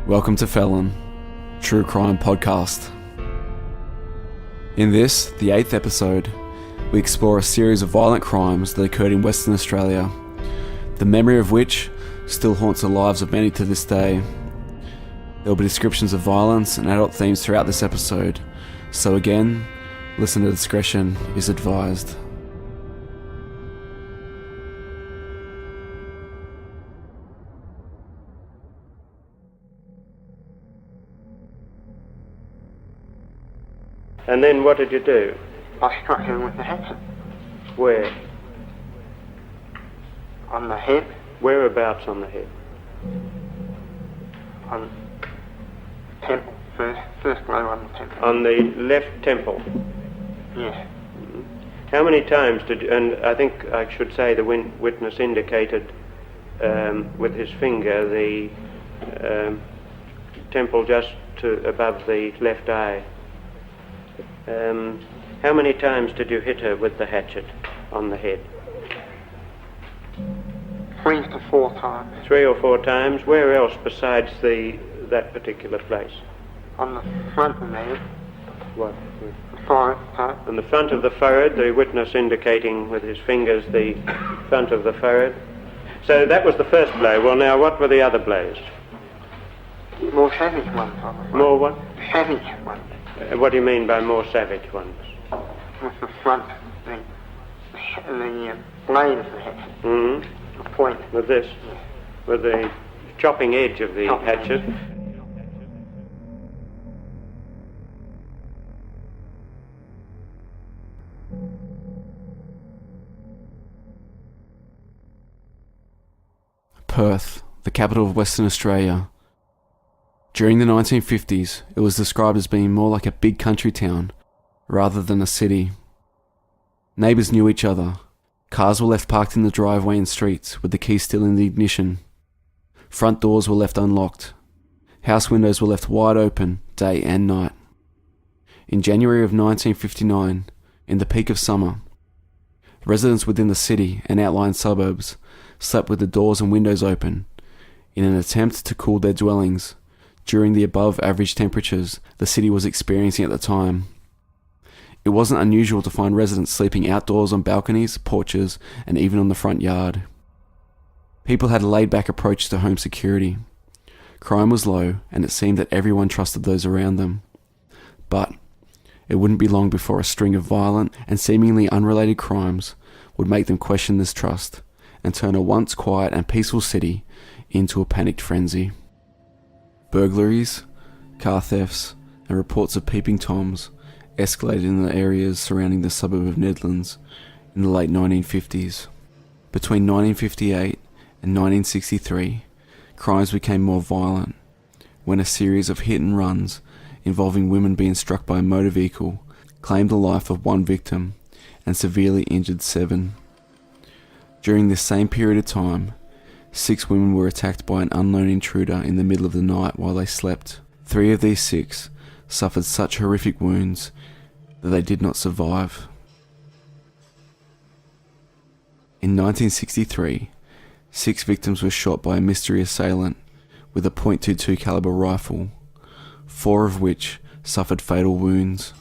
Welcome to Felon, True Crime Podcast. In this, the 8th episode, we explore a series of violent crimes that occurred in Western Australia, the memory of which still haunts the lives of many to this day. There will be descriptions of violence and adult themes throughout this episode, so again, listener discretion is advised. And then what did you do? I struck him with the hatchet. Where? On the head. Whereabouts on the head? On temple. First blow on the temple. On the left temple? Yeah. How many times did, and I think I should say the witness indicated with his finger the temple just above the left eye. How many times did you hit her with the hatchet on the head? 3 to 4 times. 3 or 4 times. Where else besides that particular place? On the front of the head. What? The forehead part. On the front of the forehead, the witness indicating with his fingers the front of the forehead. So that was the first blow. Well, now what were the other blows? More savage ones, probably. More what? Savage ones. What do you mean by more savage ones? With the front, the blade of the hatchet. Mm-hmm. The point. With this? Yeah. With the chopping edge of the hatchet? Perth, the capital of Western Australia. During the 1950s, it was described as being more like a big country town rather than a city. Neighbours knew each other. Cars were left parked in the driveway and streets with the key still in the ignition. Front doors were left unlocked. House windows were left wide open day and night. In January of 1959, in the peak of summer, residents within the city and outlying suburbs slept with the doors and windows open in an attempt to cool their dwellings during the above average temperatures the city was experiencing at the time. It wasn't unusual to find residents sleeping outdoors on balconies, porches, and even on the front yard. People had a laid-back approach to home security. Crime was low, and it seemed that everyone trusted those around them. But it wouldn't be long before a string of violent and seemingly unrelated crimes would make them question this trust and turn a once quiet and peaceful city into a panicked frenzy. Burglaries, car thefts, and reports of peeping toms escalated in the areas surrounding the suburb of Nedlands in the late 1950s. Between 1958 and 1963, crimes became more violent when a series of hit and runs involving women being struck by a motor vehicle claimed the life of 1 victim and severely injured 7. During this same period of time, 6 women were attacked by an unknown intruder in the middle of the night while they slept. 3 of these 6 suffered such horrific wounds that they did not survive. In 1963, 6 victims were shot by a mystery assailant with a .22 caliber rifle, 4 of which suffered fatal wounds.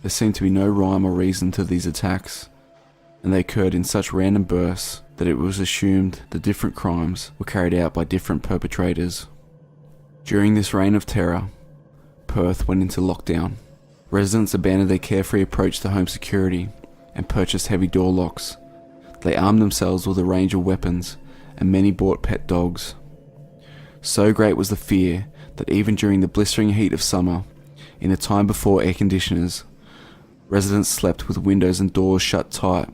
There seemed to be no rhyme or reason to these attacks, and they occurred in such random bursts that it was assumed that different crimes were carried out by different perpetrators. During this reign of terror, Perth went into lockdown. Residents abandoned their carefree approach to home security and purchased heavy door locks. They armed themselves with a range of weapons, and many bought pet dogs. So great was the fear that even during the blistering heat of summer, in a time before air conditioners, residents slept with windows and doors shut tight,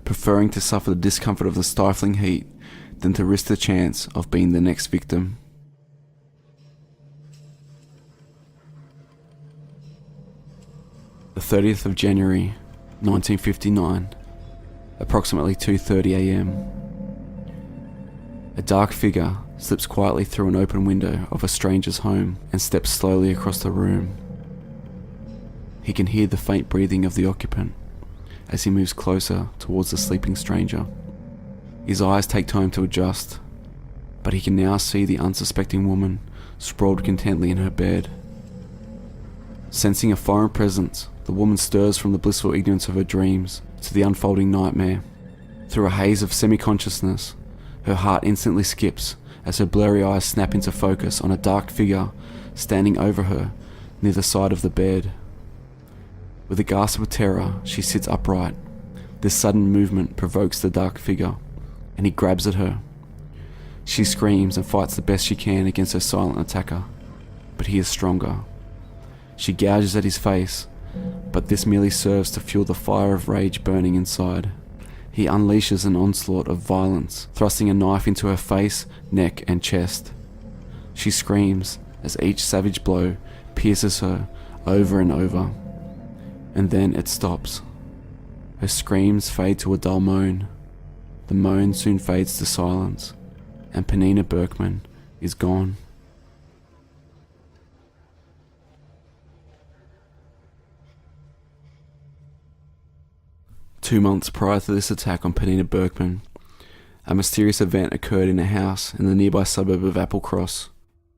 preferring to suffer the discomfort of the stifling heat than to risk the chance of being the next victim. The 30th of January, 1959, approximately 2:30 a.m. A dark figure slips quietly through an open window of a stranger's home and steps slowly across the room. He can hear the faint breathing of the occupant as he moves closer towards the sleeping stranger. His eyes take time to adjust, but he can now see the unsuspecting woman sprawled contentedly in her bed. Sensing a foreign presence, the woman stirs from the blissful ignorance of her dreams to the unfolding nightmare. Through a haze of semi-consciousness, her heart instantly skips as her blurry eyes snap into focus on a dark figure standing over her near the side of the bed. With a gasp of terror, she sits upright. This sudden movement provokes the dark figure, and he grabs at her. She screams and fights the best she can against her silent attacker, but he is stronger. She gouges at his face, but this merely serves to fuel the fire of rage burning inside. He unleashes an onslaught of violence, thrusting a knife into her face, neck, and chest. She screams as each savage blow pierces her over and over, and then it stops. Her screams fade to a dull moan. The moan soon fades to silence, and Penina Berkman is gone. Two months prior to this attack on Penina Berkman, a mysterious event occurred in a house in the nearby suburb of Applecross.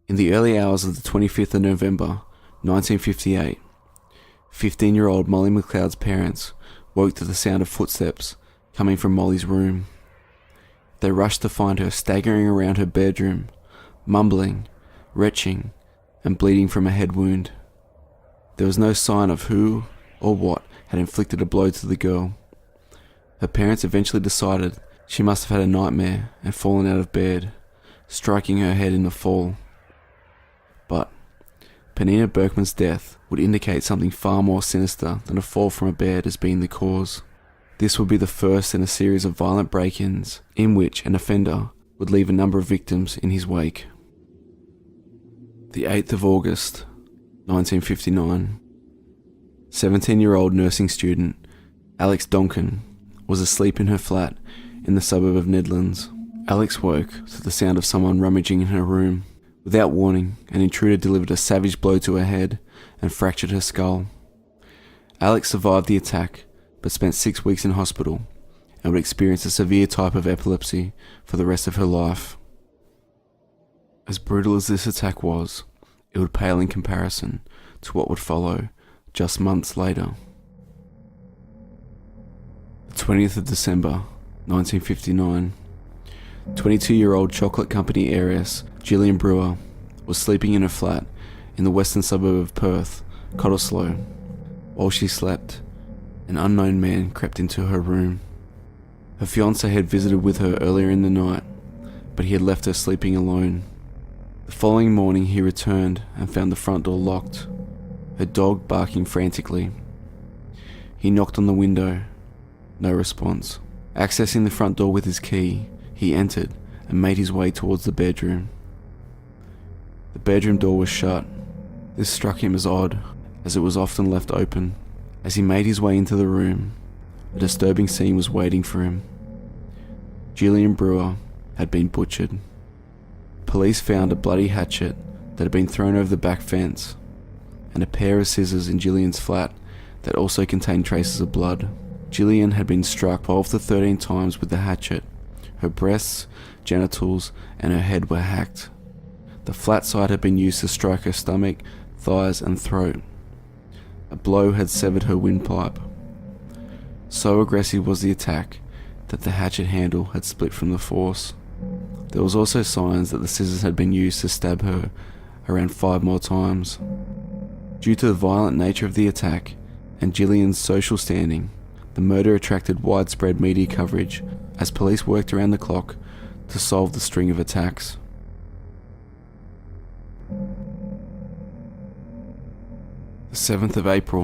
In the early hours of the 25th of November, 1958, 15-year-old Molly McLeod's parents woke to the sound of footsteps coming from Molly's room. They rushed to find her staggering around her bedroom, mumbling, retching, and bleeding from a head wound. There was no sign of who or what had inflicted a blow to the girl. Her parents eventually decided she must have had a nightmare and fallen out of bed, striking her head in the fall. But Penina Berkman's death would indicate something far more sinister than a fall from a bed as being the cause. This would be the first in a series of violent break-ins in which an offender would leave a number of victims in his wake. The 8th of August, 1959. 17-year-old nursing student Alex Donkin was asleep in her flat in the suburb of Nedlands. Alex woke to the sound of someone rummaging in her room. Without warning, an intruder delivered a savage blow to her head and fractured her skull. Alex survived the attack, but spent 6 weeks in hospital and would experience a severe type of epilepsy for the rest of her life. As brutal as this attack was, it would pale in comparison to what would follow just months later. The 20th of December, 1959. 22-year-old chocolate company heiress Gillian Brewer was sleeping in her flat in the western suburb of Perth, Cottesloe. While she slept, an unknown man crept into her room. Her fiancé had visited with her earlier in the night, but he had left her sleeping alone. The following morning he returned and found the front door locked, her dog barking frantically. He knocked on the window. No response. Accessing the front door with his key, he entered and made his way towards the bedroom. The bedroom door was shut. This struck him as odd, as it was often left open. As he made his way into the room, a disturbing scene was waiting for him. Gillian Brewer had been butchered. Police found a bloody hatchet that had been thrown over the back fence, and a pair of scissors in Gillian's flat that also contained traces of blood. Gillian had been struck 12 to 13 times with the hatchet. Her breasts, genitals, and her head were hacked. The flat side had been used to strike her stomach, thighs, and throat. A blow had severed her windpipe. So aggressive was the attack that the hatchet handle had split from the force. There was also signs that the scissors had been used to stab her around 5 more times. Due to the violent nature of the attack and Gillian's social standing, the murder attracted widespread media coverage as police worked around the clock to solve the string of attacks. The 7th of April,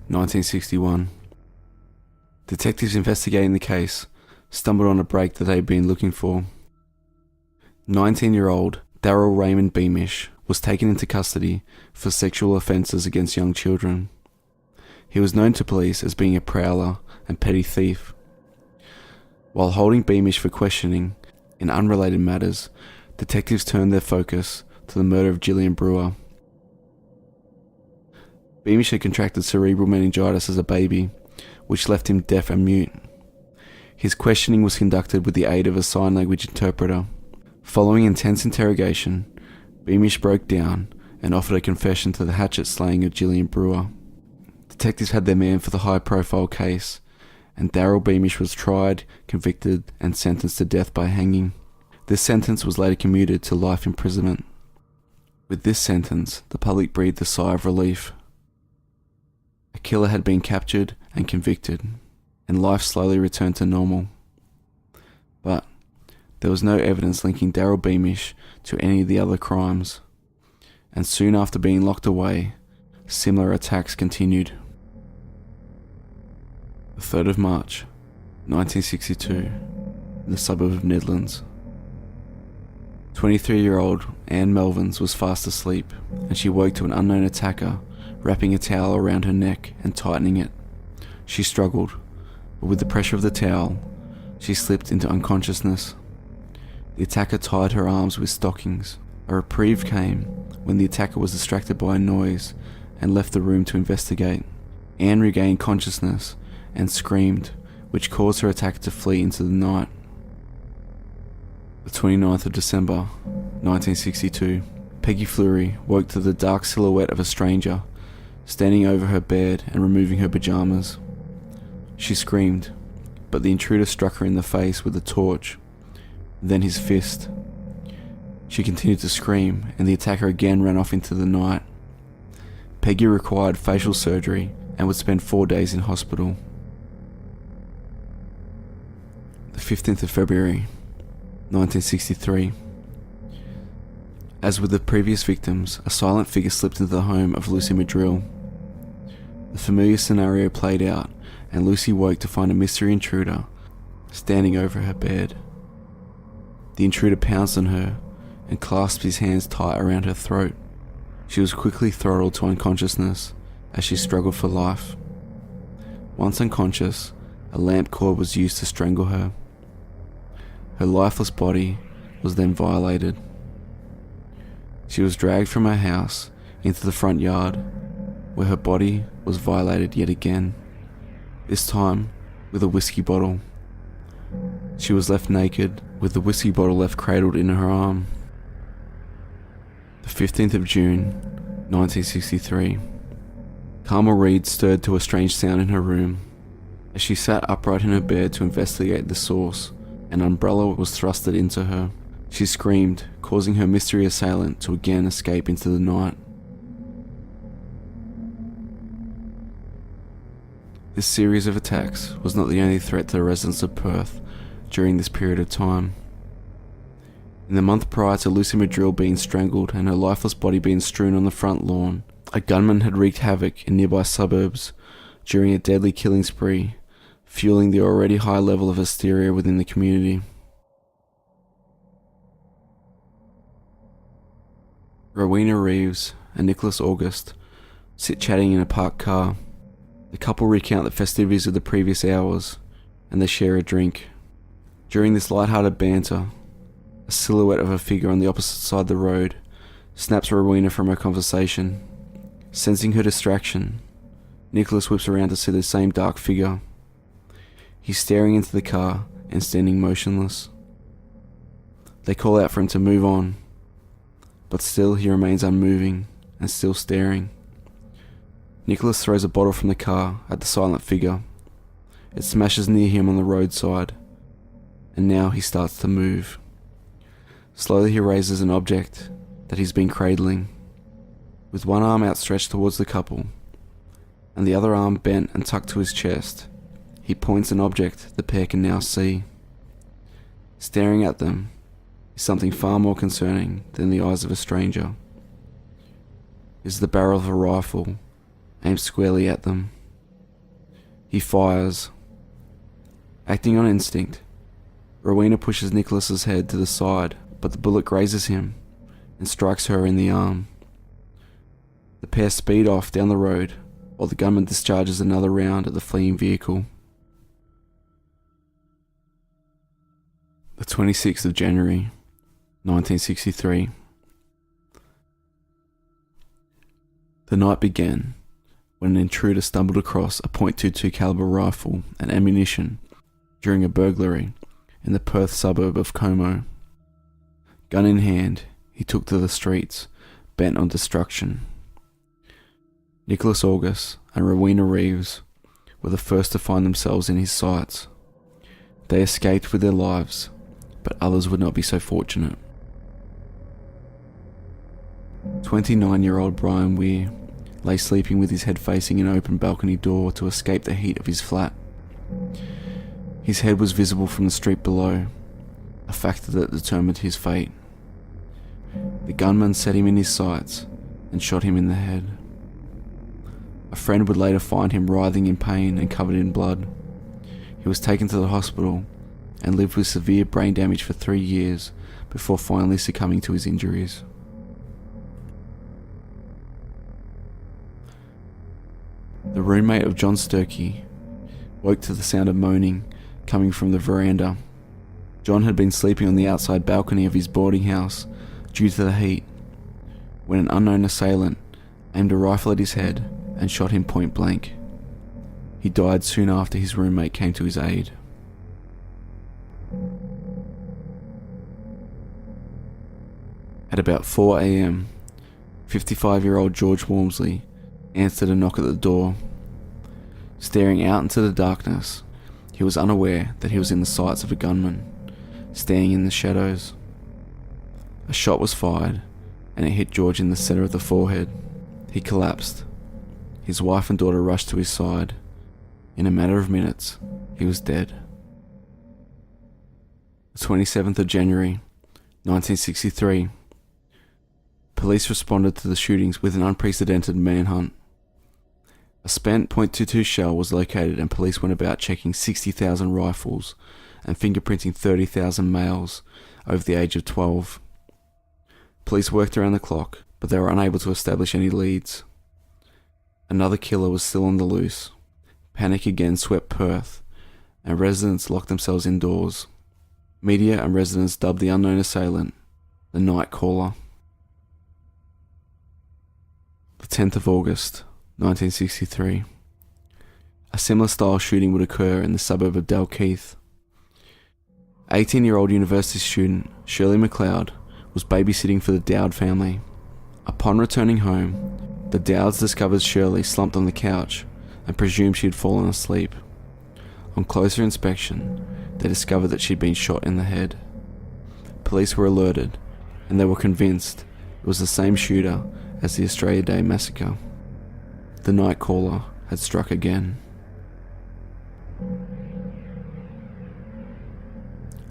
1961. Detectives investigating the case stumbled on a break that they had been looking for. 19-year-old Darrell Raymond Beamish was taken into custody for sexual offences against young children. He was known to police as being a prowler and petty thief. While holding Beamish for questioning in unrelated matters, detectives turned their focus to the murder of Gillian Brewer. Beamish had contracted cerebral meningitis as a baby, which left him deaf and mute. His questioning was conducted with the aid of a sign language interpreter. Following intense interrogation, Beamish broke down and offered a confession to the hatchet slaying of Gillian Brewer. Detectives had their man for the high-profile case, and Daryl Beamish was tried, convicted, and sentenced to death by hanging. This sentence was later commuted to life imprisonment. With this sentence, the public breathed a sigh of relief. A killer had been captured and convicted, and life slowly returned to normal. But there was no evidence linking Daryl Beamish to any of the other crimes, and soon after being locked away, similar attacks continued. The 3rd of March, 1962, in the suburb of Nedlands. 23-year-old Anne Melvins was fast asleep, and she woke to an unknown attacker wrapping a towel around her neck and tightening it. She struggled, but with the pressure of the towel, she slipped into unconsciousness. The attacker tied her arms with stockings. A reprieve came when the attacker was distracted by a noise and left the room to investigate. Anne regained consciousness and screamed, which caused her attacker to flee into the night. The 29th of December, 1962, Peggy Fleury woke to the dark silhouette of a stranger standing over her bed and removing her pajamas. She screamed, but the intruder struck her in the face with a torch, then his fist. She continued to scream, and the attacker again ran off into the night. Peggy required facial surgery and would spend 4 days in hospital. The 15th of February, 1963. As with the previous victims, a silent figure slipped into the home of Lucy Madrill. The familiar scenario played out, and Lucy woke to find a mystery intruder standing over her bed. The intruder pounced on her and clasped his hands tight around her throat. She was quickly throttled to unconsciousness as she struggled for life. Once unconscious, a lamp cord was used to strangle her. Her lifeless body was then violated. She was dragged from her house into the front yard, where her body was violated yet again, this time with a whiskey bottle. She was left naked, with the whiskey bottle left cradled in her arm. The 15th of June, 1963. Carmel Reed stirred to a strange sound in her room. As she sat upright in her bed to investigate the source, an umbrella was thrusted into her. She screamed, causing her mystery assailant to again escape into the night. This series of attacks was not the only threat to the residents of Perth during this period of time. In the month prior to Lucy Madrill being strangled and her lifeless body being strewn on the front lawn, a gunman had wreaked havoc in nearby suburbs during a deadly killing spree, fueling the already high level of hysteria within the community. Rowena Reeves and Nicholas August sit chatting in a parked car. The couple recount the festivities of the previous hours, and they share a drink. During this light-hearted banter, a silhouette of a figure on the opposite side of the road snaps Rowena from her conversation. Sensing her distraction, Nicholas whips around to see the same dark figure. He's staring into the car and standing motionless. They call out for him to move on, but still he remains unmoving and still staring. Nicholas throws a bottle from the car at the silent figure. It smashes near him on the roadside, and now he starts to move. Slowly he raises an object that he's been cradling. With one arm outstretched towards the couple, and the other arm bent and tucked to his chest, he points an object the pair can now see. Staring at them is something far more concerning than the eyes of a stranger. It is the barrel of a rifle aimed squarely at them. He fires. Acting on instinct, Rowena pushes Nicholas's head to the side, but the bullet grazes him and strikes her in the arm. The pair speed off down the road while the gunman discharges another round at the fleeing vehicle. The 26th of January, 1963. The night began when an intruder stumbled across a .22 caliber rifle and ammunition during a burglary in the Perth suburb of Como. Gun in hand, he took to the streets, bent on destruction. Nicholas August and Rowena Reeves were the first to find themselves in his sights. They escaped with their lives, but others would not be so fortunate. 29-year-old Brian Weir lay sleeping with his head facing an open balcony door to escape the heat of his flat. His head was visible from the street below, a factor that determined his fate. The gunman set him in his sights and shot him in the head. A friend would later find him writhing in pain and covered in blood. He was taken to the hospital and lived with severe brain damage for 3 years before finally succumbing to his injuries. The roommate of John Sturkey woke to the sound of moaning coming from the veranda. John had been sleeping on the outside balcony of his boarding house due to the heat when an unknown assailant aimed a rifle at his head and shot him point blank. He died soon after his roommate came to his aid. At about 4 a.m, 55-year-old George Walmsley answered a knock at the door. Staring out into the darkness, he was unaware that he was in the sights of a gunman, standing in the shadows. A shot was fired, and it hit George in the center of the forehead. He collapsed. His wife and daughter rushed to his side. In a matter of minutes, he was dead. The 27th of January, 1963. Police responded to the shootings with an unprecedented manhunt. A spent .22 shell was located and police went about checking 60,000 rifles and fingerprinting 30,000 males over the age of 12. Police worked around the clock, but they were unable to establish any leads. Another killer was still on the loose. Panic again swept Perth, and residents locked themselves indoors. Media and residents dubbed the unknown assailant the Night Caller. The 10th of August, 1963. A similar style shooting would occur in the suburb of Dalkeith. 18-year-old university student Shirley MacLeod was babysitting for the Dowd family. Upon returning home, the Dowds discovered Shirley slumped on the couch and presumed she had fallen asleep. On closer inspection, they discovered that she'd been shot in the head. Police were alerted, and they were convinced it was the same shooter as the Australia Day massacre. The Night Caller had struck again.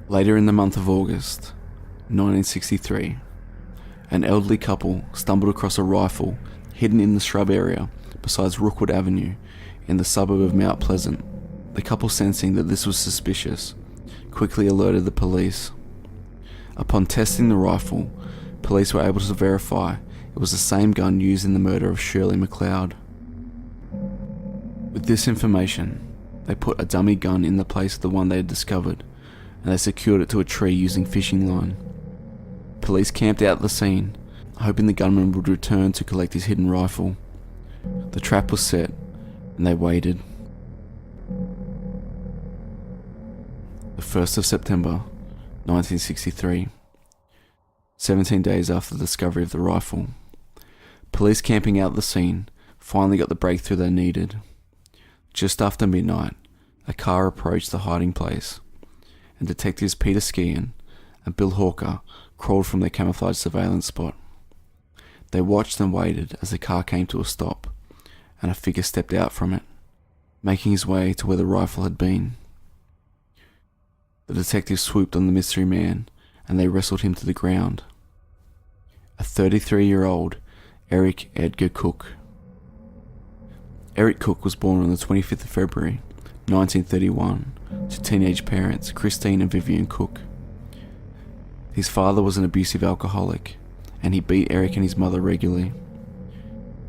Later in the month of August, 1963, an elderly couple stumbled across a rifle hidden in the shrub area beside Rookwood Avenue in the suburb of Mount Pleasant. The couple, sensing that this was suspicious, quickly alerted the police. Upon testing the rifle, police were able to verify it was the same gun used in the murder of Shirley MacLeod. With this information, they put a dummy gun in the place of the one they had discovered, and they secured it to a tree using fishing line. Police camped out at the scene, hoping the gunman would return to collect his hidden rifle. The trap was set, and they waited. The 1st of September, 1963. 17 days after the discovery of the rifle, police camping out the scene finally got the breakthrough they needed. Just after midnight, a car approached the hiding place, and detectives Peter Skean and Bill Hawker crawled from their camouflage surveillance spot. They watched and waited as the car came to a stop, and a figure stepped out from it, making his way to where the rifle had been. The detectives swooped on the mystery man, and they wrestled him to the ground. A 33-year-old Eric Edgar Cook. Eric Cook was born on the 25th of February, 1931, to teenage parents Christine and Vivian Cook. His father was an abusive alcoholic, and he beat Eric and his mother regularly.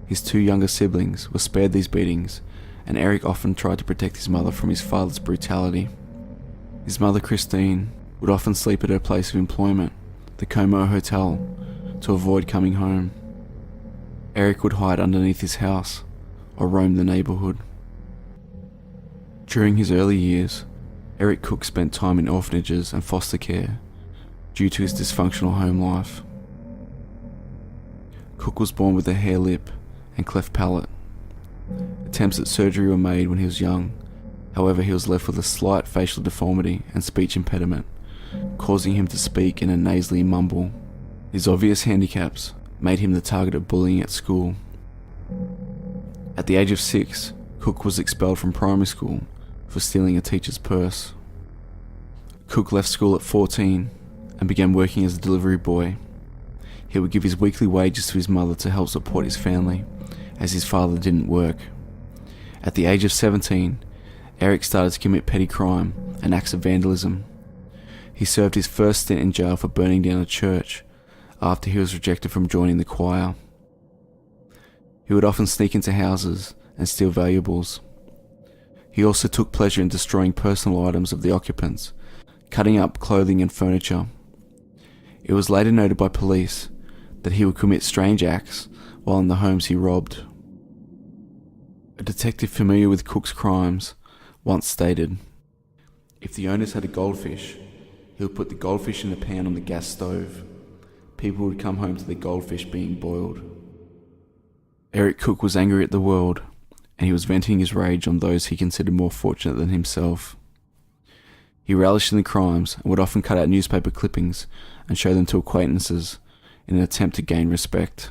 His 2 younger siblings were spared these beatings, and Eric often tried to protect his mother from his father's brutality. His mother Christine would often sleep at her place of employment, the Como Hotel, to avoid coming home. Eric would hide underneath his house or roam the neighbourhood. During his early years, Eric Cook spent time in orphanages and foster care due to his dysfunctional home life. Cook was born with a hair lip and cleft palate. Attempts at surgery were made when he was young. However, he was left with a slight facial deformity and speech impediment, causing him to speak in a nasally mumble. His obvious handicaps made him the target of bullying at school. At the age of 6, Cook was expelled from primary school for stealing a teacher's purse. Cook left school at 14 and began working as a delivery boy. He would give his weekly wages to his mother to help support his family, as his father didn't work. At the age of 17, Eric started to commit petty crime and acts of vandalism. He served his first stint in jail for burning down a church after he was rejected from joining the choir. He would often sneak into houses and steal valuables. He also took pleasure in destroying personal items of the occupants, cutting up clothing and furniture. It was later noted by police that he would commit strange acts while in the homes he robbed. A detective familiar with Cook's crimes once stated, "If the owners had a goldfish, he would put the goldfish in a pan on the gas stove. People would come home to the goldfish being boiled." Eric Cook was angry at the world, and he was venting his rage on those he considered more fortunate than himself. He relished in the crimes and would often cut out newspaper clippings and show them to acquaintances in an attempt to gain respect.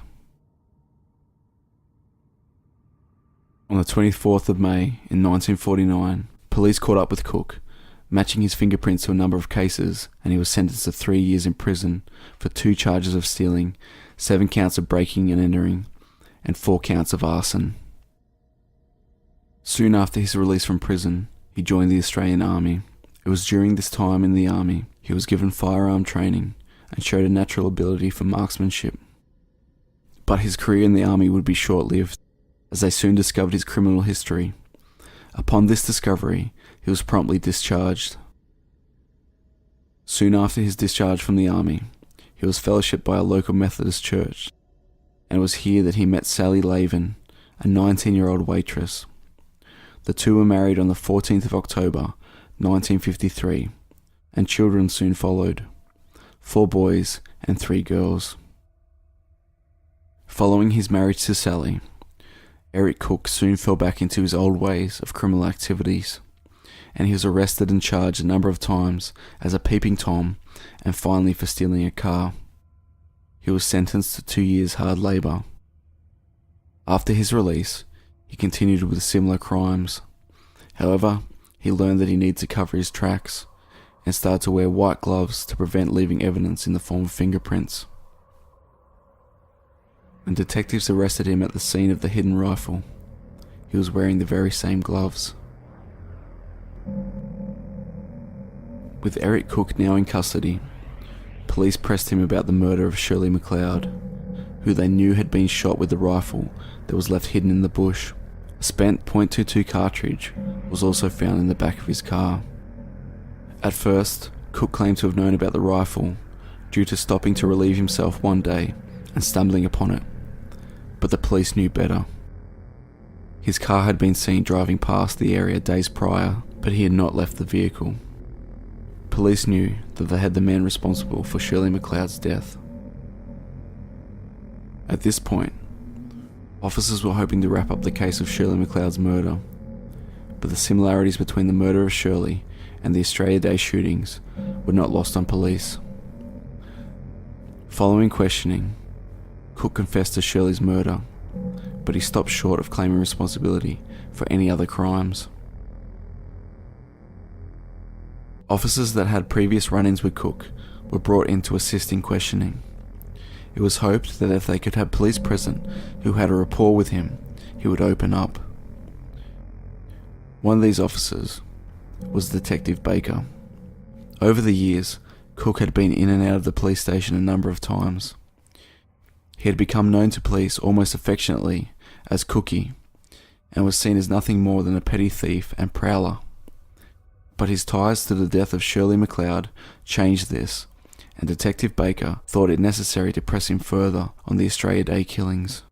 On the 24th of May in 1949, police caught up with Cook, matching his fingerprints to a number of cases, and he was sentenced to 3 years in prison for 2 charges of stealing, 7 counts of breaking and entering, and 4 counts of arson. Soon after his release from prison, he joined the Australian Army. It was during this time in the Army he was given firearm training and showed a natural ability for marksmanship. But his career in the Army would be short-lived, as they soon discovered his criminal history. Upon this discovery, he was promptly discharged. Soon after his discharge from the Army, he was fellowshipped by a local Methodist church, and it was here that he met Sally Lavin, a 19-year-old waitress. The two were married on the 14th of October, 1953, and children soon followed, 4 boys and 3 girls. Following his marriage to Sally, Eric Cook soon fell back into his old ways of criminal activities, and he was arrested and charged a number of times as a peeping Tom and finally for stealing a car. He was sentenced to 2 years hard labour. After his release, he continued with similar crimes. However, he learned that he needed to cover his tracks and started to wear white gloves to prevent leaving evidence in the form of fingerprints. When detectives arrested him at the scene of the hidden rifle, he was wearing the very same gloves. With Eric Cook now in custody, police pressed him about the murder of Shirley MacLeod, who they knew had been shot with the rifle that was left hidden in the bush. A spent .22 cartridge was also found in the back of his car. At first, Cook claimed to have known about the rifle due to stopping to relieve himself one day and stumbling upon it, but the police knew better. His car had been seen driving past the area days prior, but he had not left the vehicle. Police knew that they had the man responsible for Shirley MacLeod's death. At this point, officers were hoping to wrap up the case of Shirley MacLeod's murder, but the similarities between the murder of Shirley and the Australia Day shootings were not lost on police. Following questioning, Cook confessed to Shirley's murder, but he stopped short of claiming responsibility for any other crimes. Officers that had previous run-ins with Cook were brought in to assist in questioning. It was hoped that if they could have police present who had a rapport with him, he would open up. One of these officers was Detective Baker. Over the years, Cook had been in and out of the police station a number of times. He had become known to police almost affectionately as Cookie, and was seen as nothing more than a petty thief and prowler. But his ties to the death of Shirley MacLeod changed this, and Detective Baker thought it necessary to press him further on the Australia Day killings.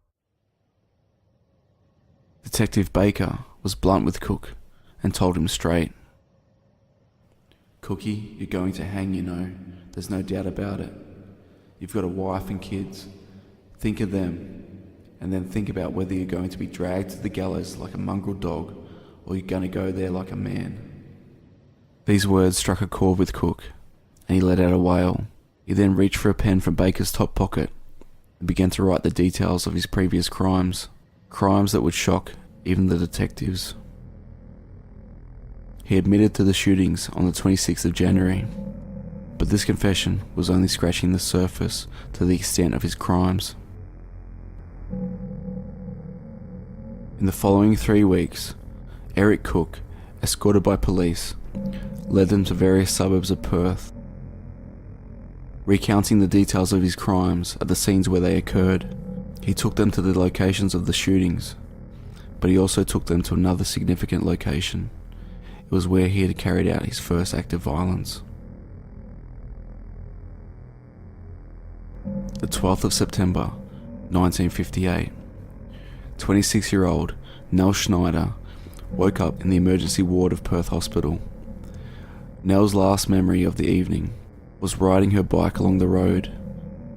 Detective Baker was blunt with Cook and told him straight, "Cookie, you're going to hang, you know. There's no doubt about it. You've got a wife and kids. Think of them, and then think about whether you're going to be dragged to the gallows like a mongrel dog, or you're going to go there like a man. These words struck a chord with Cook, and he let out a wail. He then reached for a pen from Baker's top pocket and began to write the details of his previous crimes that would shock even the detectives. He admitted to the shootings on the 26th of January, but this confession was only scratching the surface to the extent of his crimes. In the following 3 weeks, Eric Cook, escorted by police, led them to various suburbs of Perth, recounting the details of his crimes at the scenes where they occurred. He took them to the locations of the shootings, but he also took them to another significant location. It was where he had carried out his first act of violence. The 12th of September, 1958. 26-year-old Nell Schneider woke up in the emergency ward of Perth Hospital. Nell's last memory of the evening was riding her bike along the road,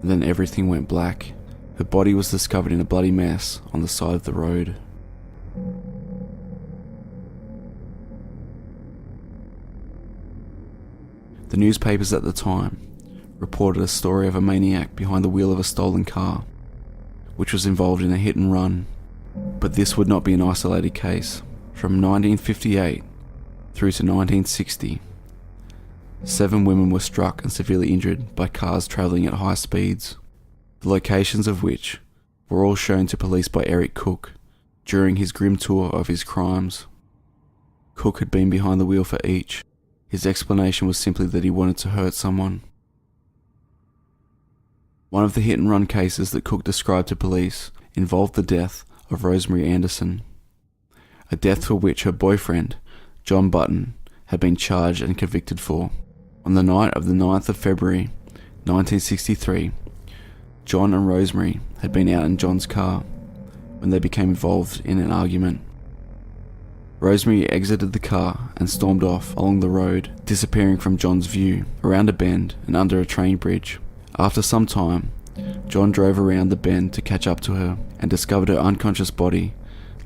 and then everything went black. Her body was discovered in a bloody mess on the side of the road. The newspapers at the time reported a story of a maniac behind the wheel of a stolen car, which was involved in a hit and run. But this would not be an isolated case. From 1958 through to 1960, 7 women were struck and severely injured by cars travelling at high speeds, the locations of which were all shown to police by Eric Cook during his grim tour of his crimes. Cook had been behind the wheel for each. His explanation was simply that he wanted to hurt someone. One of the hit-and-run cases that Cook described to police involved the death of Rosemary Anderson, a death for which her boyfriend, John Button, had been charged and convicted for. On the night of the 9th of February, 1963, John and Rosemary had been out in John's car when they became involved in an argument. Rosemary exited the car and stormed off along the road, disappearing from John's view, around a bend and under a train bridge. After some time, John drove around the bend to catch up to her and discovered her unconscious body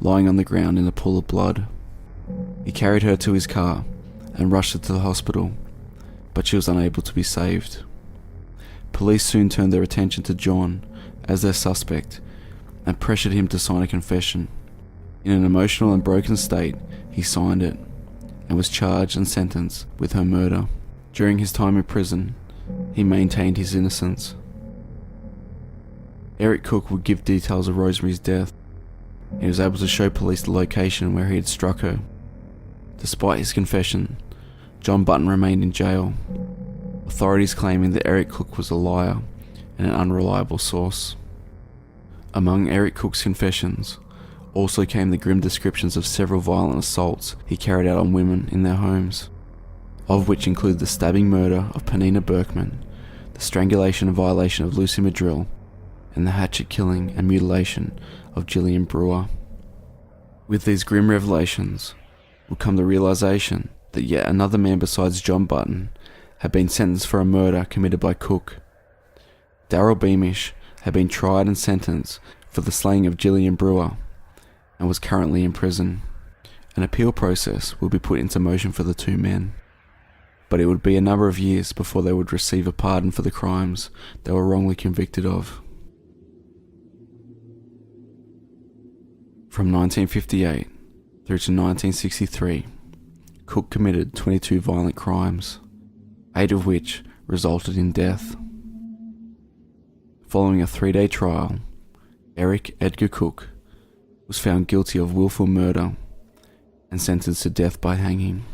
lying on the ground in a pool of blood. He carried her to his car and rushed her to the hospital, but she was unable to be saved. Police soon turned their attention to John as their suspect and pressured him to sign a confession. In an emotional and broken state, he signed it and was charged and sentenced with her murder. During his time in prison, he maintained his innocence. Eric Cook would give details of Rosemary's death. He was able to show police the location where he had struck her. Despite his confession, John Button remained in jail, authorities claiming that Eric Cook was a liar and an unreliable source. Among Eric Cook's confessions also came the grim descriptions of several violent assaults he carried out on women in their homes, of which include the stabbing murder of Penina Berkman, the strangulation and violation of Lucy Madrill, and the hatchet killing and mutilation of Gillian Brewer. With these grim revelations would come the realization that yet another man besides John Button had been sentenced for a murder committed by Cook. Darryl Beamish had been tried and sentenced for the slaying of Gillian Brewer and was currently in prison. An appeal process would be put into motion for the 2 men, but it would be a number of years before they would receive a pardon for the crimes they were wrongly convicted of. From 1958 through to 1963, Cook committed 22 violent crimes, 8 of which resulted in death. Following a 3-day trial, Eric Edgar Cook was found guilty of willful murder and sentenced to death by hanging.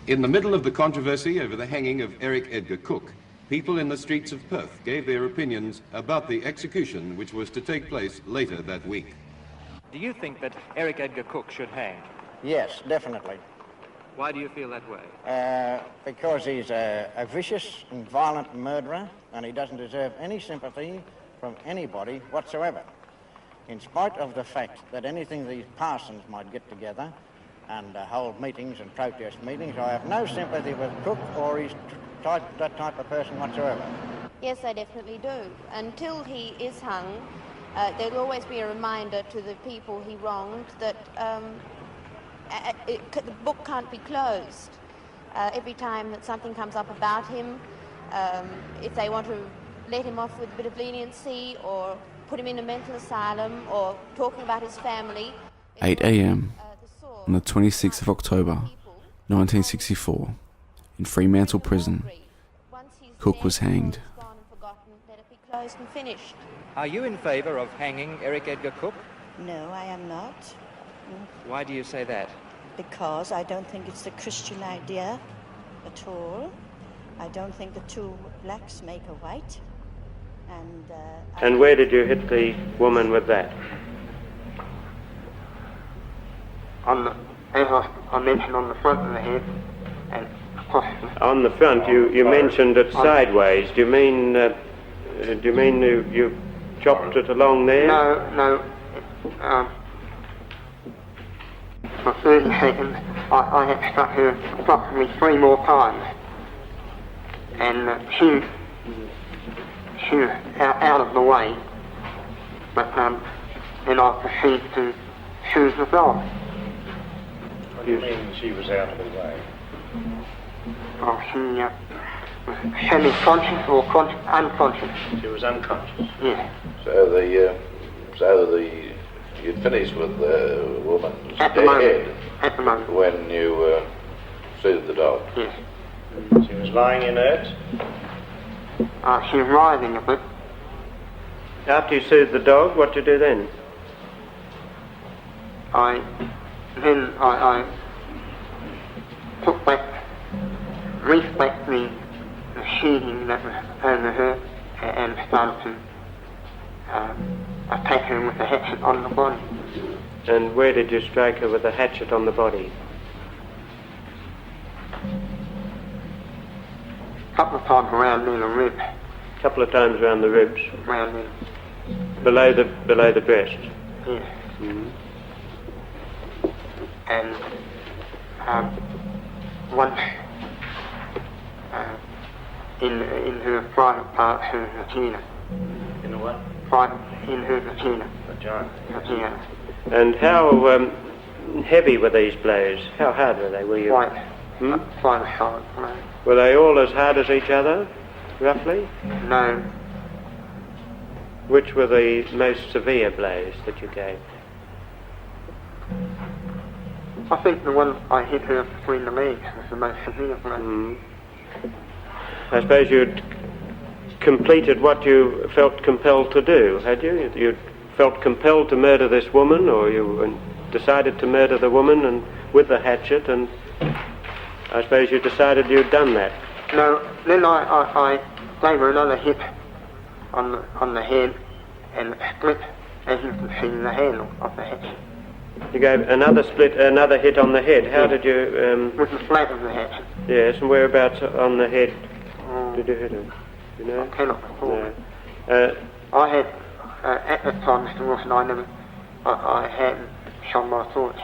In the middle of the controversy over the hanging of Eric Edgar Cook, people in the streets of Perth gave their opinions about the execution which was to take place later that week. Do you think that Eric Edgar Cook should hang? Yes, definitely. Why do you feel that way? Because he's a vicious and violent murderer, and he doesn't deserve any sympathy from anybody whatsoever. In spite of the fact that anything these parsons might get together and hold meetings and protest meetings, I have no sympathy with Cook or that type of person whatsoever. Yes, I definitely do. Until he is hung, there'll always be a reminder to the people he wronged that the book can't be closed. Every time that something comes up about him, if they want to let him off with a bit of leniency or put him in a mental asylum or talking about his family. 8 a.m. on the 26th of October, 1964, in Fremantle Prison, Cook was hanged. Are you in favour of hanging Eric Edgar Cook? No, I am not. Why do you say that? Because I don't think it's the Christian idea at all. I don't think the two blacks make a white. And where did you hit the woman with that? As I mentioned, on the front of the head and across the... On the front, you mentioned it sideways. Do you mean you chopped it along there? No. For 30 seconds, I had struck her approximately 3 more times. And she was out of the way. But then I proceeded to shoot the dog. What do you mean she was out of the way? Oh, she was semi-conscious or unconscious. She was unconscious? Yes. So you'd finished with the woman's At the moment. When you soothed the dog? Yes. She was lying inert? She was writhing a bit. After you soothed the dog, what did you do then? I took back, reached back the sheeting that was over her and started to attack her with the hatchet on the body. And where did you strike her with the hatchet on the body? A couple of times around near the rib. A couple of times around the ribs? Around there. Below the breast? Yes. Mm-hmm. And once in her private part, her vagina. In the what? In her vagina. Vagina. And how heavy were these blows? How hard were they? Were you? Quite a solid blow. Were they all as hard as each other, roughly? No. Which were the most severe blows that you gave? I think the one I hit her between the legs was the most severe blow. Mm. I suppose you'd completed what you felt compelled to do, had you? You felt compelled to murder this woman, or you decided to murder the woman and with the hatchet, and I suppose you decided you'd done that. No, then I gave her another hit on the head and split, as you can see, the handle of the hatchet. You gave another hit on the head. How did you... With the flat of the hatchet. Yes, and whereabouts on the head did you hit her? You know? I cannot recall. No. I had, at that time, Mr. Wilson, I hadn't shone my thoughts.